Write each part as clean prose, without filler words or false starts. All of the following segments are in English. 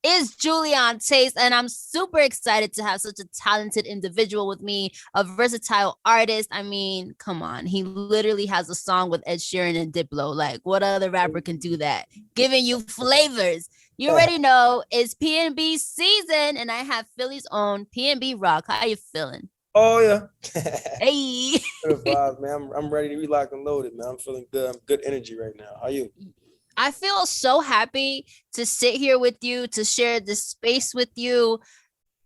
is Julian Taste, and I'm super excited to have such a talented individual with me, a versatile artist. I mean, come on, he literally has a song with Ed Sheeran and Diplo. Like, what other rapper can do that? Giving you flavors. You already know it's PNB season, and I have Philly's own PNB Rock. How you feeling? Oh yeah. Hey. Good vibes, man. I'm ready to be locked and loaded, man. I'm feeling good. I'm good energy right now. How you? I feel so happy to sit here with you, to share this space with you.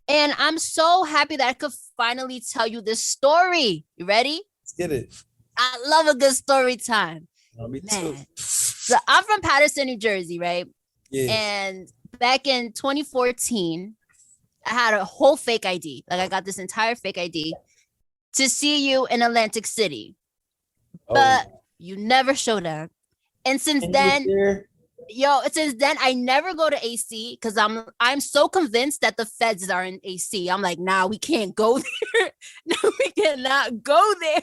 And I'm so happy that I could finally tell you this story. You ready? Let's get it. I love a good story time. Me too. Man. So I'm from Paterson, New Jersey, right? Yeah. And back in 2014, I had a whole fake ID. Like I got this entire fake ID to see you in Atlantic City. But you never showed up. And since then, I never go to AC because I'm so convinced that the feds are in AC. I'm like, nah, we can't go there. No, we cannot go there.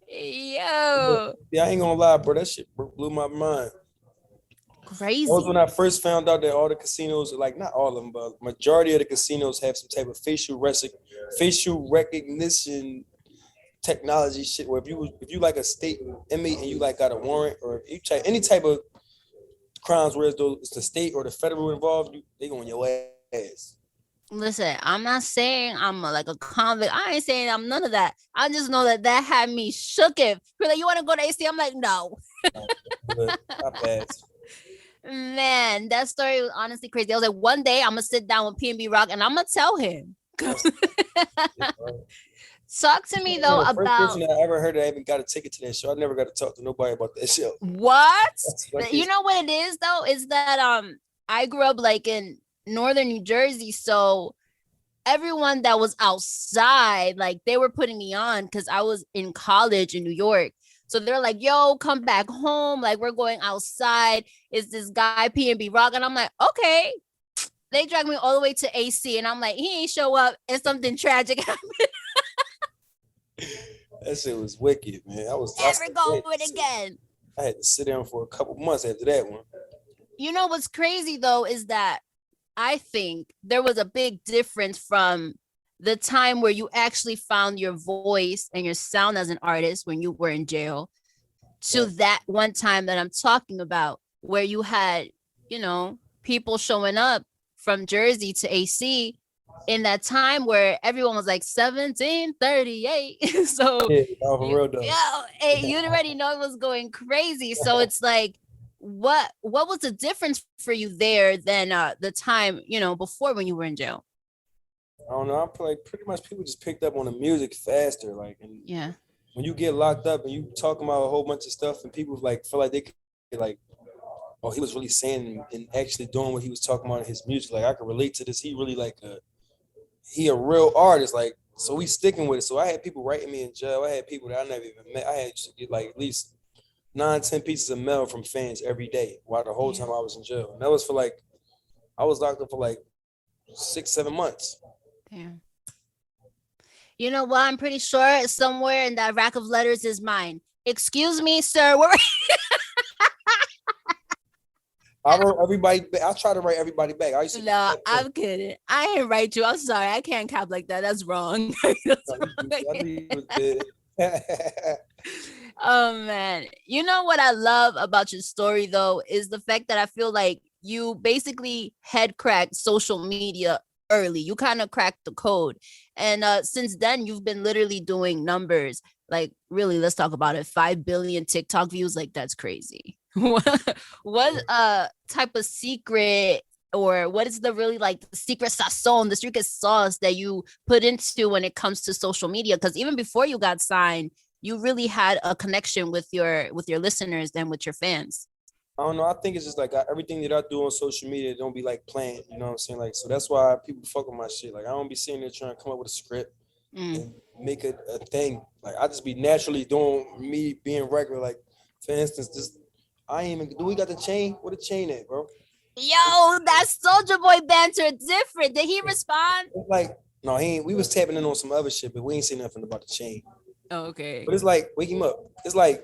Yo. Yeah, I ain't gonna lie, bro. That shit blew my mind. Crazy. That was when I first found out that all the casinos, like not all of them, but majority of the casinos have some type of facial recognition technology shit. Where if you like a state inmate and you like got a warrant, or if you check any type of crimes where it's the state or the federal involved, they go on your ass. Listen, I'm not saying I'm like a convict. I ain't saying I'm none of that. I just know that had me shook. If you're like, you want to go to AC? I'm like, no. Not bad. Man, that story was honestly crazy. I was like, one day I'm gonna sit down with PnB Rock and I'm gonna tell him. Talk to me though the about. First person I ever heard that I even got a ticket to that show. I never got to talk to nobody about that show. What? You know what it is though? Is that I grew up like in northern New Jersey, so everyone that was outside, like they were putting me on because I was in college in New York. So they're like, yo, come back home. Like, we're going outside. Is this guy PnB Rock? And I'm like, okay. They dragged me all the way to AC. And I'm like, he ain't show up and something tragic happened. That shit was wicked, man. Never going again. I had to sit down for a couple months after that one. You know what's crazy, though, is that I think there was a big difference from the time where you actually found your voice and your sound as an artist when you were in jail to that one time that I'm talking about where you had, people showing up from Jersey to AC in that time where everyone was like 1738. So you already know it was going crazy. So it's like, what was the difference for you there than the time, before when you were in jail? I don't know. I feel like pretty much people just picked up on the music faster. Like, and yeah, when you get locked up and you talking about a whole bunch of stuff, and people like feel like they could like, oh, he was really saying and actually doing what he was talking about in his music. Like, I could relate to this. He really he a real artist. Like, so we sticking with it. So I had people writing me in jail. I had people that I never even met. I had to get like at least 9-10 pieces of mail from fans every day while the whole time I was in jail. And that was for like, I was locked up for like 6-7 months. Damn. You know what? I'm pretty sure somewhere in that rack of letters is mine. Excuse me, sir. I wrote everybody. I try to write everybody back. No, I'm kidding. I ain't write you. I'm sorry. I can't cap like that. That's wrong. Oh man. You know what I love about your story though is the fact that I feel like you basically head cracked social media early. You kind of cracked the code. And since then you've been literally doing numbers. Like really, let's talk about it. 5 billion TikTok views. Like that's crazy. What type of secret or what is the really like the secret sazon, the secret sauce that you put into when it comes to social media? Because even before you got signed, you really had a connection with your listeners and with your fans. I don't know. I think it's just like everything that I do on social media don't be like planned. You know what I'm saying? Like, so that's why people fuck with my shit. Like, I don't be sitting there trying to come up with a script and make it a thing. Like, I just be naturally doing me being regular. Like, for instance, this I ain't even. Do we got the chain? Where the chain at, bro? Yo, that Soldier Boy banter different. Did he respond? It's like, no, he ain't. We was tapping in on some other shit, but we ain't saying nothing about the chain. Oh, okay. But it's like, wake him up. It's like,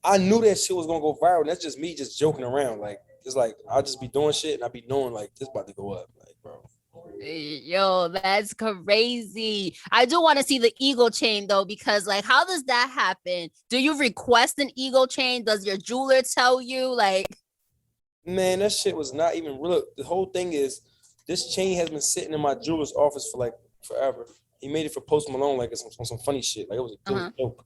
I knew that shit was gonna go viral. And that's just me just joking around. Like, it's like I'll just be doing shit and I be knowing like this about to go up. Like, bro. Yo, that's crazy. I do want to see the eagle chain though, because like, how does that happen? Do you request an eagle chain? Does your jeweler tell you? Like, Man, that shit was not even real. The whole thing is, this chain has been sitting in my jeweler's office for like forever. He made it for Post Malone, like it's on some funny shit. Like it was a joke.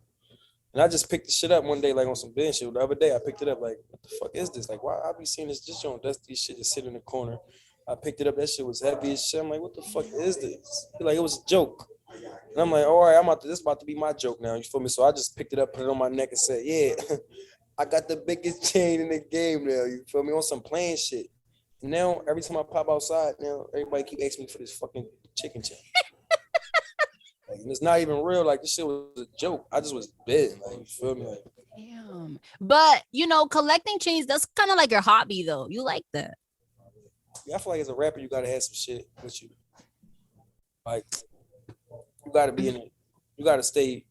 And I just picked the shit up one day, like on some bench shit. The other day, I picked it up, like, what the fuck is this? Like, why I be seeing this joint dusty shit just sitting in the corner. I picked it up. That shit was heavy as shit. I'm like, what the fuck is this? Like, it was a joke. And I'm like, all right, this about to be my joke now. You feel me? So I just picked it up, put it on my neck, and said, yeah, I got the biggest chain in the game now. You feel me? On some playing shit. And now, every time I pop outside, now everybody keep asking me for this fucking chicken chain. Like, and it's not even real. Like, this shit was a joke. I just was bidding. Like, you feel me? Like, damn. But you know, collecting chains, that's kind of like your hobby though. You like that. yeah, I feel like as a rapper, you gotta have some shit with you. Like, you gotta be in it. You gotta stay.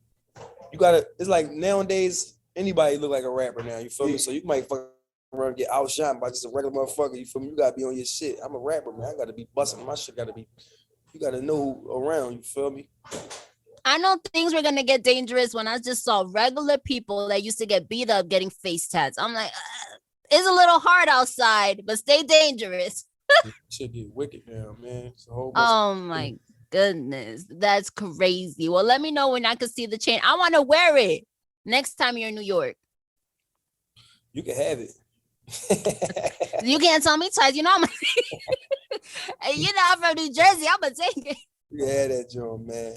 It's like nowadays, anybody look like a rapper now. You feel me? So you might fuck around and get outshined by just a regular motherfucker. You feel me? You gotta be on your shit. I'm a rapper, man. I gotta be busting. My shit gotta be, you gotta know who around. You feel me? I know things were gonna get dangerous when I just saw regular people that used to get beat up getting face tats. I'm like, it's a little hard outside, but stay dangerous. Shit get wicked now, man. It's a whole Oh my goodness, that's crazy. Well, let me know when I can see the chain. I want to wear it next time you're in New York. You can have it. You can't tell me twice. You know, I'm from New Jersey. I'm gonna take it. You can have that joint, man.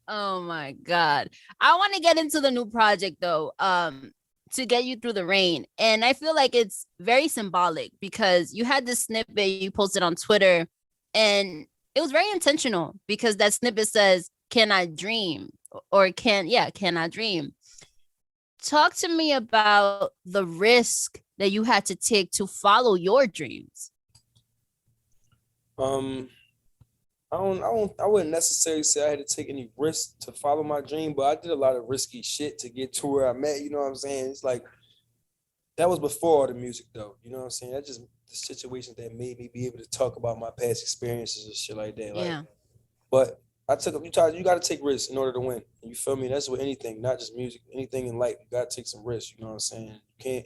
Oh my God. I want to get into the new project though, to get you through the rain. And I feel like it's very symbolic because you had this snippet you posted on Twitter and it was very intentional because that snippet says, can I dream? Or can I dream? Talk to me about the risk that you had to take to follow your dreams. I wouldn't necessarily say I had to take any risks to follow my dream, but I did a lot of risky shit to get to where I'm at. You know what I'm saying? It's like, that was before all the music though. You know what I'm saying? That's just the situations that made me be able to talk about my past experiences and shit like that. Like, Yeah. but you got to take risks in order to win. You feel me? That's with anything, not just music, anything in life. You got to take some risks. You know what I'm saying? You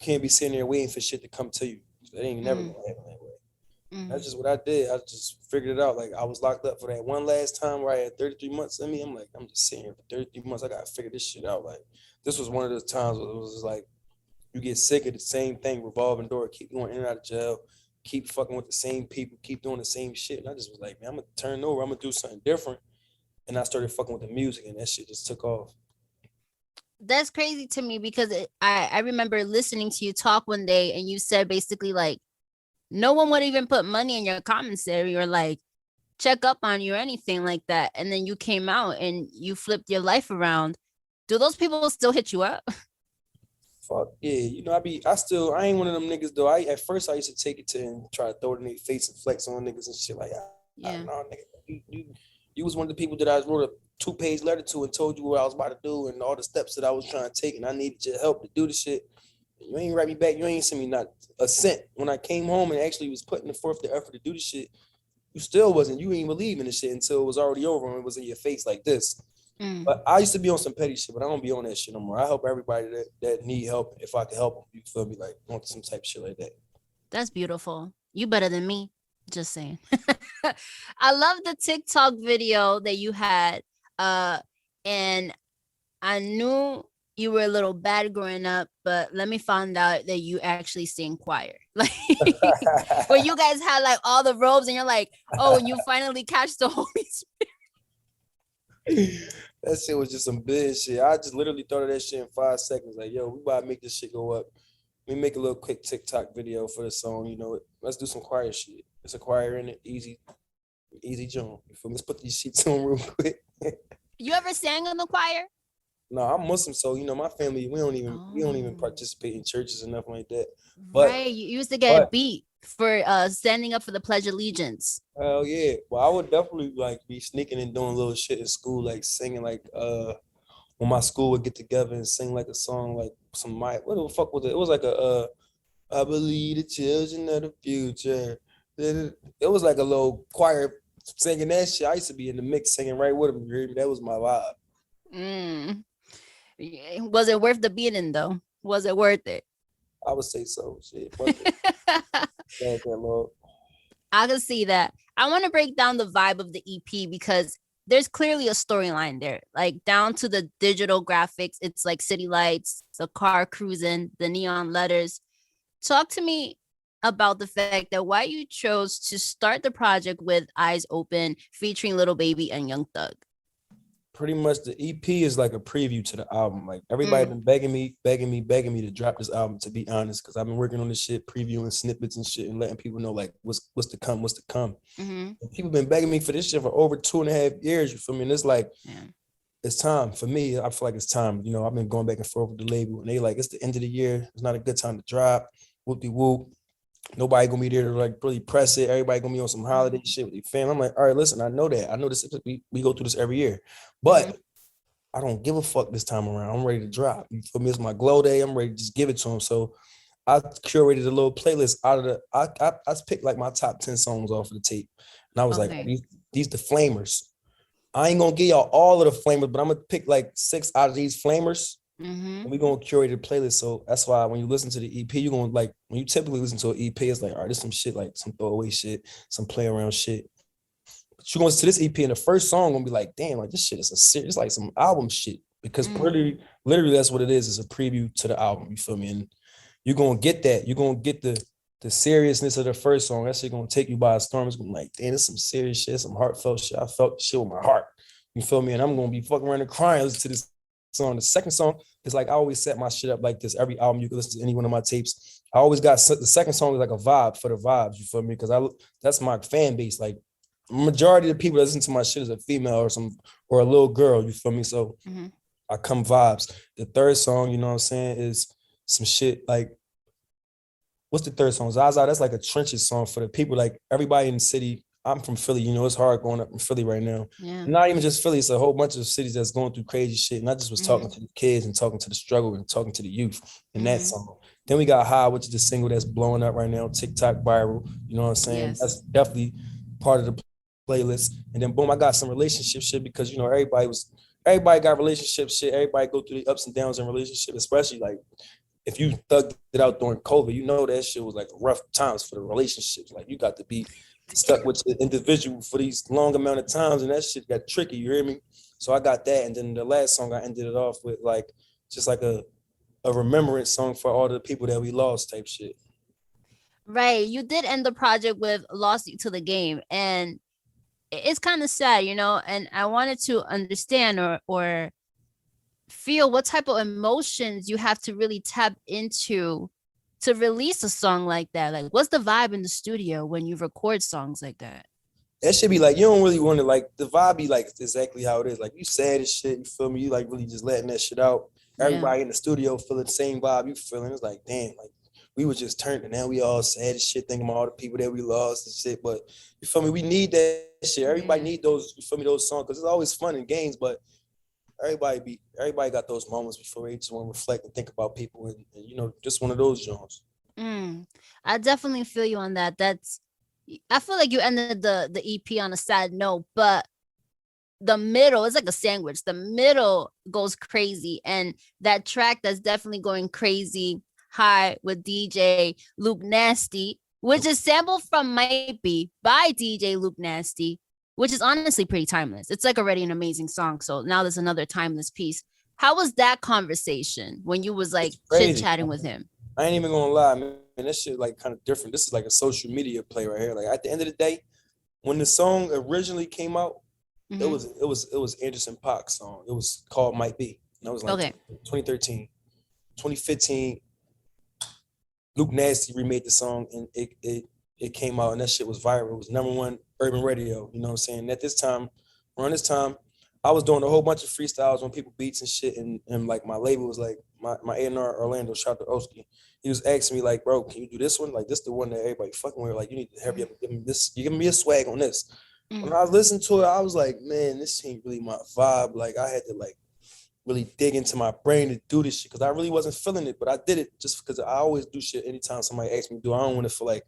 can't be sitting there waiting for shit to come to you. That ain't never gonna happen that way. That's just what I did. I just figured it out. Like, I was locked up for that one last time where I had 33 months in me. I'm like, I'm just sitting here for 33 months. I got to figure this shit out. Like, this was one of those times where it was just like, you get sick of the same thing, revolving door, keep going in and out of jail, keep fucking with the same people, keep doing the same shit. And I just was like, man, I'm going to turn over. I'm going to do something different. And I started fucking with the music and that shit just took off. That's crazy to me because I remember listening to you talk one day and you said basically like, no one would even put money in your commissary or like check up on you or anything like that. And then you came out and you flipped your life around. Do those people still hit you up? Fuck yeah, you know, I ain't one of them niggas though. At first I used to take it to and try to throw it in their face and flex on niggas and shit like, yeah. No, nigga, you was one of the people that I wrote a 2-page letter to and told you what I was about to do and all the steps that I was trying to take, and I needed your help to do the shit. You ain't write me back. You ain't send me not a cent. When I came home and actually was putting forth the effort to do the shit, you ain't believe in the shit until it was already over and it was in your face like this. But I used to be on some petty shit, but I don't be on that shit no more. I help everybody that need help if I can help them. You feel me? Like, on some type of shit like that. That's beautiful. You better than me. Just saying. I love the TikTok video that you had. And I knew you were a little bad growing up, but let me find out that you actually sing choir. Like, where you guys had like all the robes and you're like, oh, and you finally catch the Holy Spirit. That shit was just some bullshit. I just literally thought of that shit in 5 seconds. Like, yo, we about to make this shit go up. Let me make a little quick TikTok video for the song. You know, let's do some choir shit. It's a choir in it. Easy jump. You feel me? Let's put these sheets on real quick. You ever sang in the choir? No, I'm Muslim, so you know my family. We don't even participate in churches or nothing like that. But right, you used to get beat for standing up for the Pledge of Allegiance. Hell yeah! Well, I would definitely like be sneaking and doing little shit in school, like singing like when my school would get together and sing like a song like what the fuck was it? It was like a I believe the children of the future. It was like a little choir singing that shit. I used to be in the mix singing right with them. You hear me? That was my vibe. Mm. Was it worth the beating though? Was it worth it? I would say so. Shit, fuck it. Thank you, Lord. I can see that. I want to break down the vibe of the EP because there's clearly a storyline there, like down to the digital graphics. It's like city lights, the car cruising, the neon letters. Talk to me about the fact that why you chose to start the project with Eyes Open featuring Little Baby and Young Thug. Pretty much the EP is like a preview to the album. Like everybody Mm, been begging me to drop this album, to be honest, because I've been working on this shit, previewing snippets and shit and letting people know like what's to come, what's to come. mm-hmm. And people been begging me for this shit for over 2.5 years, you feel me? And it's like, Yeah. it's time for me. I feel like it's time. You know, I've been going back and forth with the label and they like, it's the end of the year. It's not a good time to drop. Whoop de whoop. Nobody gonna be there to like really press it. Everybody gonna be on some holiday shit with their family. I'm like, all right, listen, I know that. I know this. We go through this every year, Mm-hmm. but I don't give a fuck this time around. I'm ready to drop. You feel me? It's my glow day. I'm ready to just give it to them. So I curated a little playlist out of the. I picked like my top 10 songs off of the tape, and I was like, Okay. these the flamers. I ain't gonna give y'all all of the flamers, but I'm gonna pick like 6 out of these flamers. Mm-hmm. And we're gonna curate a playlist. So that's why when you listen to the EP, you're gonna like when you typically listen to an EP, it's like, all right, there's some shit, like some throwaway shit, some play around shit. But you're gonna to this EP and the first song gonna be like, damn, like this shit is a serious, like some album shit. Because Mm. literally that's what it is. It's a preview to the album. You feel me? And you're gonna get that. You're gonna get the seriousness of the first song. That shit gonna take you by a storm. It's gonna be like, damn, it's some serious shit, some heartfelt shit. I felt the shit with my heart. You feel me? And I'm gonna be fucking around and crying listening to this song. The second song is like I always set my shit up like this. Every album you can listen to any one of my tapes. I always got the second song is like a vibe for the vibes. You feel me? Because that's my fan base. Like majority of the people that listen to my shit is a female or a little girl. You feel me? So Mm-hmm. I come vibes. The third song, you know what I'm saying, is some shit like what's the third song? Zaza, that's like a trenches song for the people, like everybody in the city. I'm from Philly, you know, it's hard going up in Philly right now. Yeah. Not even just Philly, it's a whole bunch of cities that's going through crazy shit. And I just was Mm-hmm. talking to the kids and talking to the struggle and talking to the youth in that Mm-hmm. song. Then we got High, which is the single that's blowing up right now, TikTok viral. You know what I'm saying? Yes. That's definitely part of the playlist. And then boom, I got some relationship shit because you know everybody got relationship shit. Everybody go through the ups and downs in relationship, especially like if you thugged it out during COVID, you know that shit was like rough times for the relationships. Like you got to be stuck with the individual for these long amount of times, and that shit got tricky. You hear me? So I got that, and then the last song I ended it off with like just like a remembrance song for all the people that we lost, type shit. Right. You did end the project with Lost You to the Game. And it's kind of sad, you know, and I wanted to understand or feel what type of emotions you have to really tap into to release a song like that. Like, what's the vibe in the studio when you record songs like that? That should be like you don't really want to like the vibe be like exactly how it is. Like you sad as shit, you feel me? You like really just letting that shit out. Yeah. Everybody in the studio feeling the same vibe you feeling. It's like, damn, like we were just turned and now we all sad as shit, thinking about all the people that we lost and shit. But you feel me? We need that shit. Everybody Yeah. need those, you feel me, those songs because it's always fun in games, but everybody got those moments before they just want to reflect and think about people and you know, just one of those joints. Mm. I definitely feel you on that. I feel like you ended the EP on a sad note, but the middle is like a sandwich. The middle goes crazy, and that track that's definitely going crazy high with DJ Luke Nasty, which is sampled from Might Be by DJ Luke Nasty, which is honestly pretty timeless. It's like already an amazing song. So now there's another timeless piece. How was that conversation when you was like It's chit crazy. chatting with him? I ain't even gonna lie, man. That shit like kind of different. This is like a social media play right here. Like at the end of the day, when the song originally came out, it Mm-hmm. was Anderson .Paak's song. It was called Might Be. And that was like Okay. 2013. 2015, Luke Nasty remade the song and it came out and that shit was viral. It was #1 urban radio. You know what I'm saying? At this time, around this time, I was doing a whole bunch of freestyles on people beats and shit. And like my label was like my A&R Orlando, shout out to Oski. He was asking me like, bro, can you do this one? Like this the one that everybody fucking with. Like you need to hurry up and give me this. You give me a swag on this. When Mm-hmm. I listened to it, I was like, man, this ain't really my vibe. Like I had to like really dig into my brain to do this shit because I really wasn't feeling it, but I did it just because I always do shit anytime somebody asks me to do. I don't want to feel like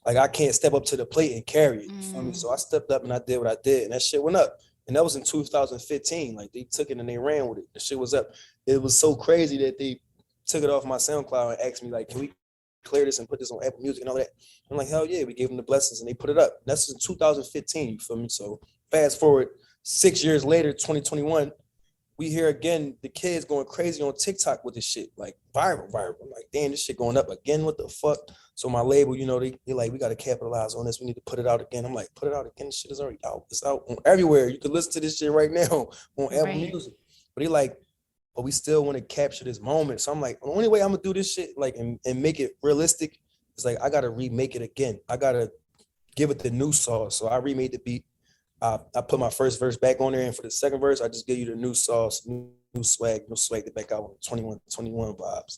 I can't step up to the plate and carry it. You feel me? So I stepped up and I did what I did, and that shit went up. And that was in 2015. Like they took it and they ran with it. The shit was up. It was so crazy that they took it off my SoundCloud and asked me like, can we clear this and put this on Apple Music and all that? I'm like, hell yeah, we gave them the blessings and they put it up. That's in 2015. You feel me? So fast forward 6 years later, 2021. We hear again the kids going crazy on TikTok with this shit, like viral. I'm like, damn, this shit going up again. What the fuck? So my label, you know, they're like, we got to capitalize on this. We need to put it out again. I'm like, put it out again. This shit is already out. It's out on everywhere. You can listen to this shit right now on Apple Music. But they like, but we still want to capture this moment. So I'm like, the only way I'm gonna do this shit, like, and make it realistic is like, I gotta remake it again. I gotta give it the new sauce. So I remade the beat. I put my first verse back on there, and for the second verse, I just give you the new sauce, new swag to back out with 21 vibes.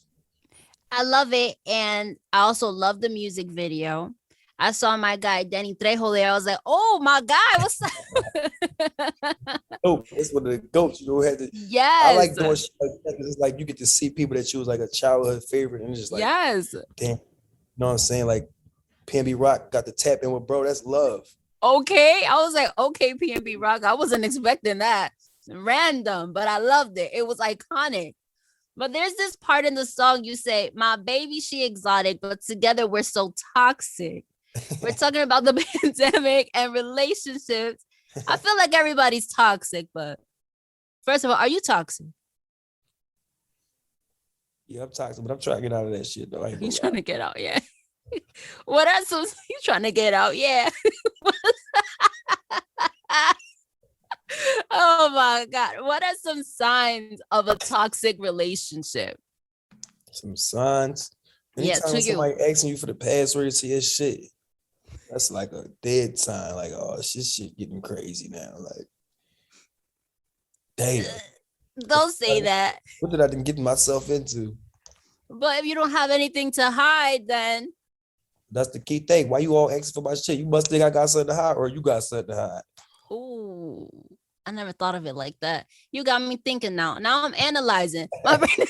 I love it, and I also love the music video. I saw my guy Danny Trejo there. I was like, "Oh my guy, what's up?" Oh, it's one of the goats. You know, had to. Yes. I like doing shit like that because it's like you get to see people that you was like a childhood favorite, and it's just like, yes, damn, you know what I'm saying? Like PNB Rock got the tap in with bro. That's love. Okay, I was like, okay, PNB Rock. I wasn't expecting that. Random, but I loved it. It was iconic. But there's this part in the song you say, "My baby, she exotic, but together we're so toxic." We're talking about the pandemic and relationships. I feel like everybody's toxic, but first of all, are you toxic? Yeah, I'm toxic, but I'm trying to get out of that shit though. You trying to get out, yeah. What else was you trying to get out? Yeah. Oh my God. What are some signs of a toxic relationship? Some signs. Anytime Yeah, somebody asking you for the password to your shit, that's like a dead sign. Like, oh, shit getting crazy now. Like, damn. Don't say that. What did I get myself into? But if you don't have anything to hide, then that's the key thing. Why you all asking for my shit? You must think I got something to hide, or you got something to hide. Ooh, I never thought of it like that. You got me thinking now. Now I'm analyzing. My brain.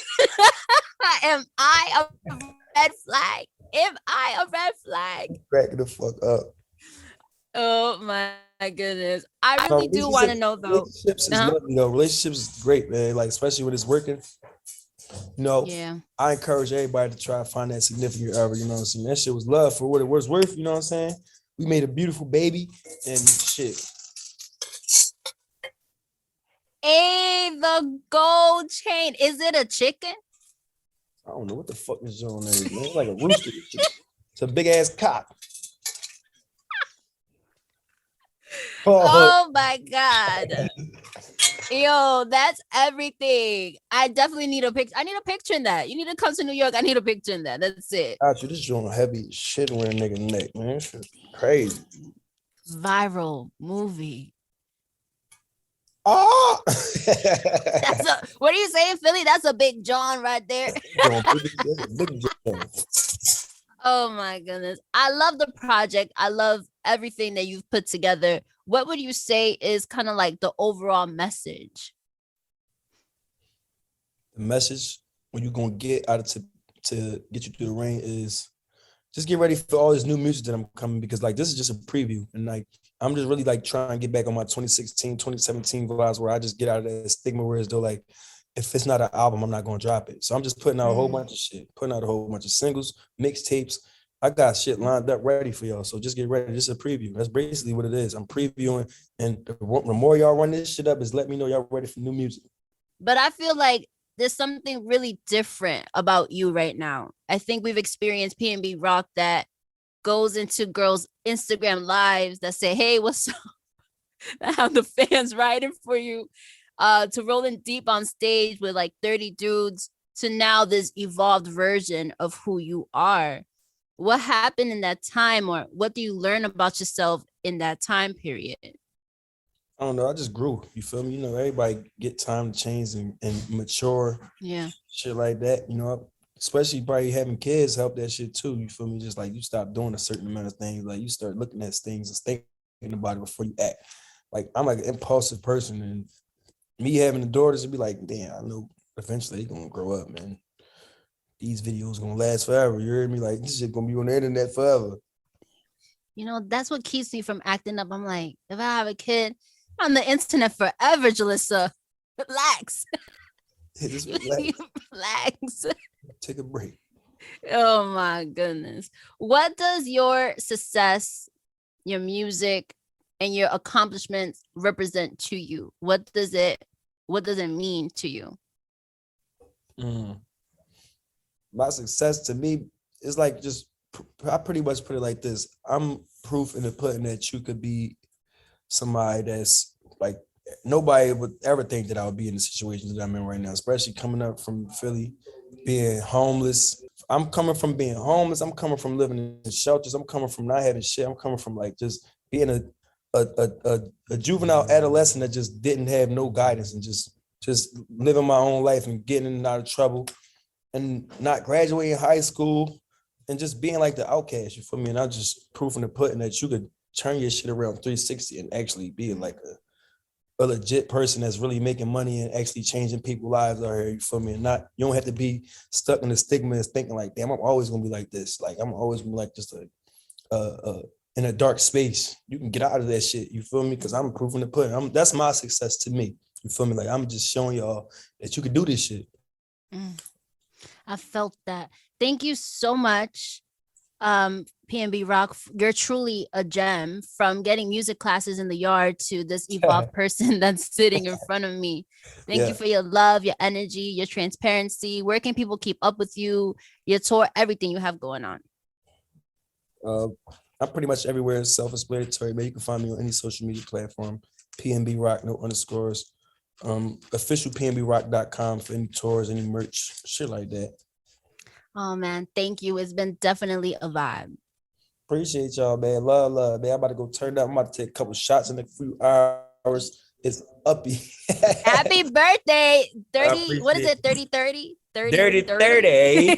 Am I a red flag? Am I a red flag? Cracking the fuck up. Oh my goodness. I really do want to know though. Relationships is lovely though. Relationships is great, man. Like, especially when it's working. You know, yeah. I encourage everybody to try to find that significant other, you know what I'm saying? That shit was love for what it was worth, you know what I'm saying? We made a beautiful baby and shit. Hey, the gold chain. Is it a chicken? I don't know what the fuck is on there, man. It's like a rooster. It's a big ass cock. Oh my God. Yo, that's everything. I definitely need a picture. I need a picture in that. You need to come to New York. I need a picture in that. That's it. Actually, this joint heavy shit wearing nigga neck, man. This shit crazy. Viral movie. Oh, What are you saying, Philly? That's a big John right there. big John. Oh my goodness. I love the project. I love everything that you've put together. What would you say is kind of like the overall message? The message when you're gonna get out of to get you through the rain is just get ready for all this new music that I'm coming, because like this is just a preview, and like I'm just really like trying to get back on my 2016, 2017 vibes where I just get out of that stigma where as though like if it's not an album, I'm not gonna drop it. So I'm just putting out a whole bunch of shit, putting out a whole bunch of singles, mixtapes. I got shit lined up ready for y'all. So just get ready. This is a preview. That's basically what it is. I'm previewing, and the more y'all run this shit up is let me know y'all ready for new music. But I feel like there's something really different about you right now. I think we've experienced PnB Rock that goes into girls' Instagram lives that say, "Hey, what's up?" that have the fans riding for you, to rolling deep on stage with like 30 dudes, to now this evolved version of who you are. What happened in that time, or what do you learn about yourself in that time period? I don't know. I just grew. You feel me? You know, everybody get time to change and mature. Yeah. Shit like that. You know, especially probably having kids help that shit too. You feel me? Just like you stop doing a certain amount of things. Like you start looking at things and thinking about it before you act. Like I'm like an impulsive person, and me having the daughters, it'd be like, damn, I know eventually they're gonna grow up, man. These videos gonna last forever. You heard me? Like, this shit gonna be on the internet forever. You know, that's what keeps me from acting up. I'm like, if I have a kid, I'm on the internet forever, Yulissa. Relax. Just relax. Relax. Take a break. Oh my goodness. What does your success, your music, and your accomplishments represent to you? What does it mean to you? My success to me is like just, I pretty much put it like this. I'm proof in the pudding that you could be somebody that's like, nobody would ever think that I would be in the situation that I'm in right now, especially coming up from Philly, being homeless. I'm coming from being homeless. I'm coming from living in shelters. I'm coming from not having shit. I'm coming from like just being a juvenile adolescent that just didn't have no guidance and just living my own life and getting in and out of trouble and not graduating high school and just being like the outcast, you feel me? And I just proving the pudding that you could turn your shit around 360 and actually be like a legit person that's really making money and actually changing people's lives out here, you feel me? And not, you don't have to be stuck in the stigma and thinking like, damn, I'm always gonna be like this. Like, I'm always gonna be like just in a dark space. You can get out of that shit, you feel me? Because I'm proving the pudding. That's my success to me, you feel me? Like, I'm just showing y'all that you can do this shit. I felt that. Thank you so much, PnB Rock. You're truly a gem, from getting music classes in the yard to this evolved person that's sitting in front of me. Thank you for your love, your energy, your transparency. Where can people keep up with you, your tour, everything you have going on? I'm pretty much everywhere self-explanatory, man. You can find me on any social media platform, PnB Rock, no underscores. Official PnBRock.com for any tours, any merch, shit like that. Oh man, thank you. It's been definitely a vibe. Appreciate y'all, man. Love, man. I'm about to go turn up. I'm about to take a couple shots in a few hours. It's uppy. Happy birthday. 30, what is it? 30, 30? 30, Dirty 30.